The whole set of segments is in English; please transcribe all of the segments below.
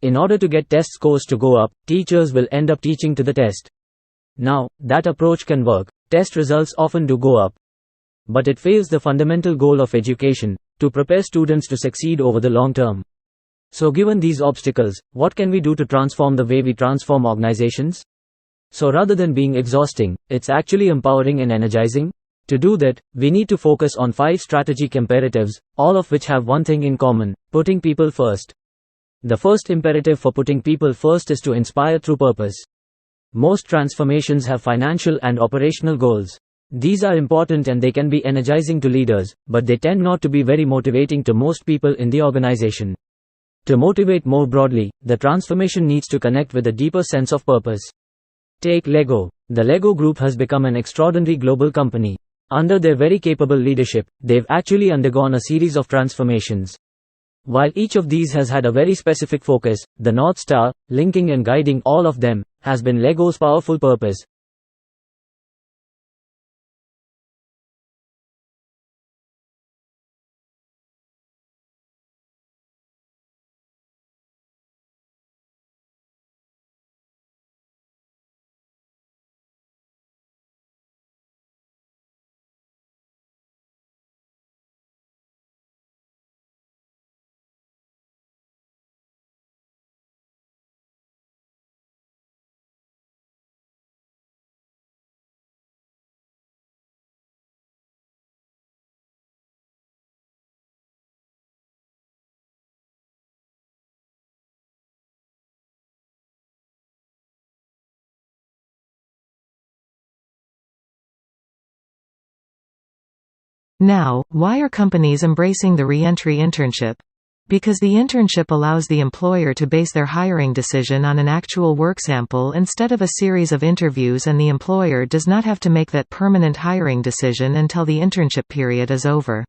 In order to get test scores to go up, teachers will end up teaching to the test. Now, that approach can work. Test results often do go up. But it fails the fundamental goal of education, to prepare students to succeed over the long term. So given these obstacles, what can we do to transform the way we transform organizations? So rather than being exhausting, it's actually empowering and energizing. To do that, we need to focus on 5 strategic imperatives, all of which have one thing in common: putting people first. The first imperative for putting people first is to inspire through purpose. Most transformations have financial and operational goals. These are important and they can be energizing to leaders, but they tend not to be very motivating to most people in the organization. To motivate more broadly, the transformation needs to connect with a deeper sense of purpose. Take Lego. The Lego Group has become an extraordinary global company. Under their very capable leadership, they've actually undergone a series of transformations. While each of these has had a very specific focus, the North Star, linking and guiding all of them, has been Lego's powerful purpose. Now, why are companies embracing the re-entry internship? Because the internship allows the employer to base their hiring decision on an actual work sample instead of a series of interviews, and the employer does not have to make that permanent hiring decision until the internship period is over.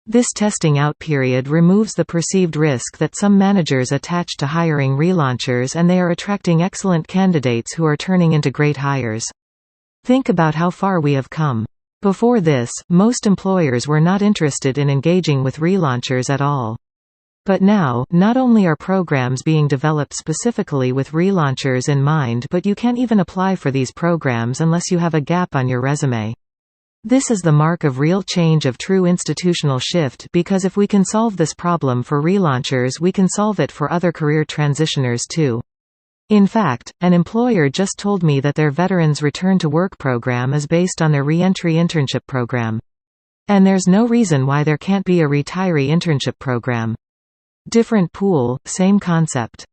This testing out period removes the perceived risk that some managers attach to hiring relaunchers, and they are attracting excellent candidates who are turning into great hires. Think about how far we have come. Before this, most employers were not interested in engaging with relaunchers at all. But now, not only are programs being developed specifically with relaunchers in mind, but you can't even apply for these programs unless you have a gap on your resume. This is the mark of real change, of true institutional shift, because if we can solve this problem for relaunchers, we can solve it for other career transitioners too. In fact, an employer just told me that their Veterans Return to Work program is based on their re-entry internship program. And there's no reason why there can't be a retiree internship program. Different pool, same concept.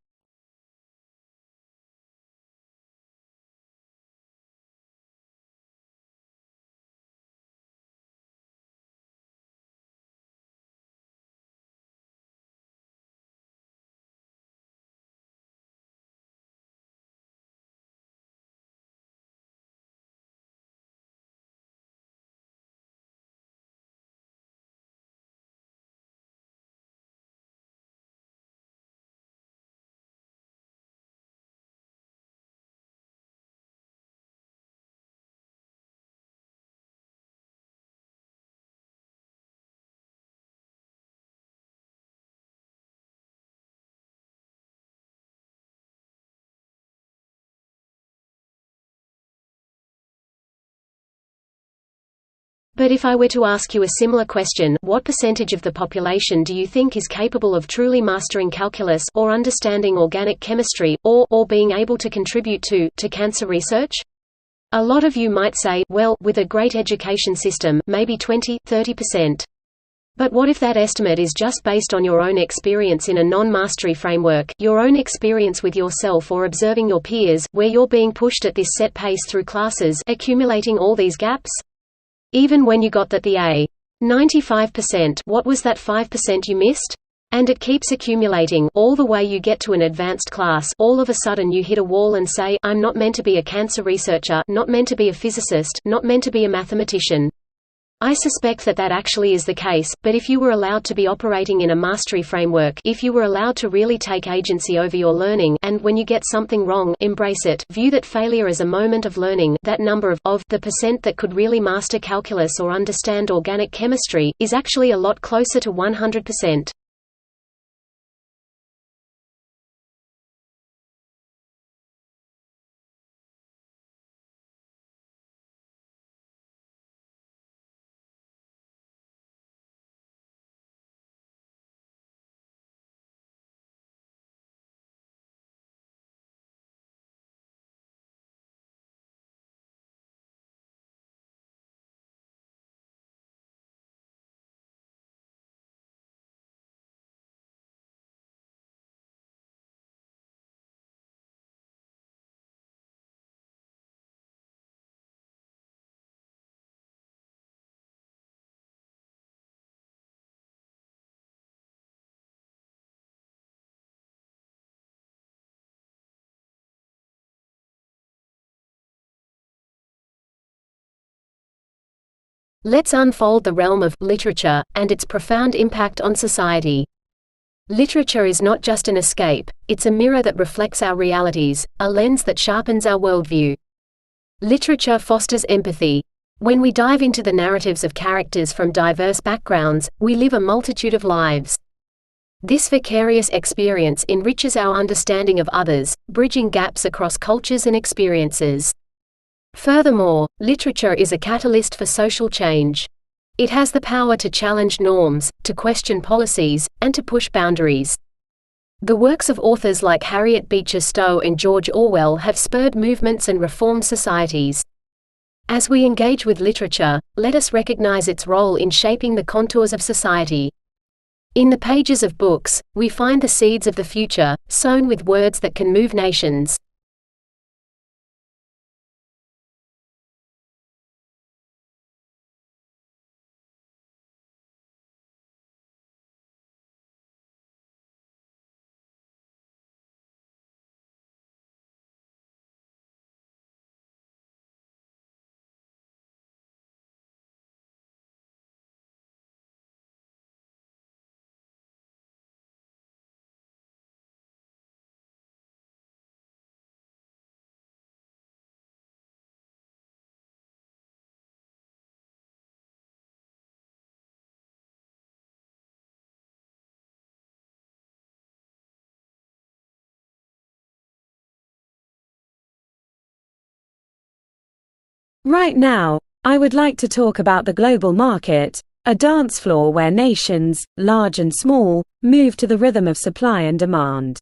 But if I were to ask you a similar question, what percentage of the population do you think is capable of truly mastering calculus, or understanding organic chemistry, or being able to contribute to cancer research? A lot of you might say, well, with a great education system, maybe 20–30%. But what if that estimate is just based on your own experience in a non-mastery framework, your own experience with yourself or observing your peers, where you're being pushed at this set pace through classes, accumulating all these gaps? Even when you got the A. 95%, what was that 5% you missed? And it keeps accumulating, all the way you get to an advanced class. All of a sudden you hit a wall and say, I'm not meant to be a cancer researcher, not meant to be a physicist, not meant to be a mathematician. I suspect that actually is the case, but if you were allowed to be operating in a mastery framework, if you were allowed to really take agency over your learning, and when you get something wrong, embrace it, view that failure as a moment of learning, that number of the percent that could really master calculus or understand organic chemistry, is actually a lot closer to 100%. Let's unfold the realm of literature and its profound impact on society. Literature is not just an escape, it's a mirror that reflects our realities, a lens that sharpens our worldview. Literature fosters empathy. When we dive into the narratives of characters from diverse backgrounds, we live a multitude of lives. This vicarious experience enriches our understanding of others, bridging gaps across cultures and experiences. Furthermore, literature is a catalyst for social change. It has the power to challenge norms, to question policies, and to push boundaries. The works of authors like Harriet Beecher Stowe and George Orwell have spurred movements and reformed societies. As we engage with literature, let us recognize its role in shaping the contours of society. In the pages of books, we find the seeds of the future, sown with words that can move nations. Right now, I would like to talk about the global market, a dance floor where nations, large and small, move to the rhythm of supply and demand.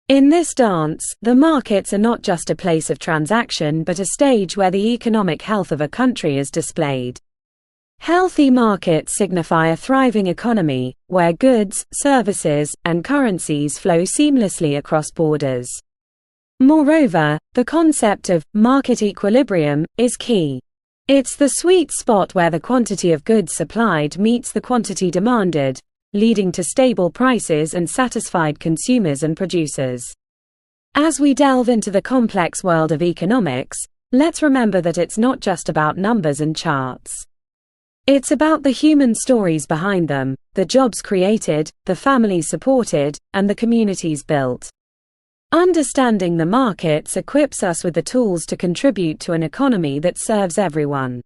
In this dance, the markets are not just a place of transaction but a stage where the economic health of a country is displayed. Healthy markets signify a thriving economy, where goods, services, and currencies flow seamlessly across borders. Moreover, the concept of market equilibrium is key. It's the sweet spot where the quantity of goods supplied meets the quantity demanded, leading to stable prices and satisfied consumers and producers. As we delve into the complex world of economics, let's remember that it's not just about numbers and charts. It's about the human stories behind them, the jobs created, the families supported, and the communities built. Understanding the markets equips us with the tools to contribute to an economy that serves everyone.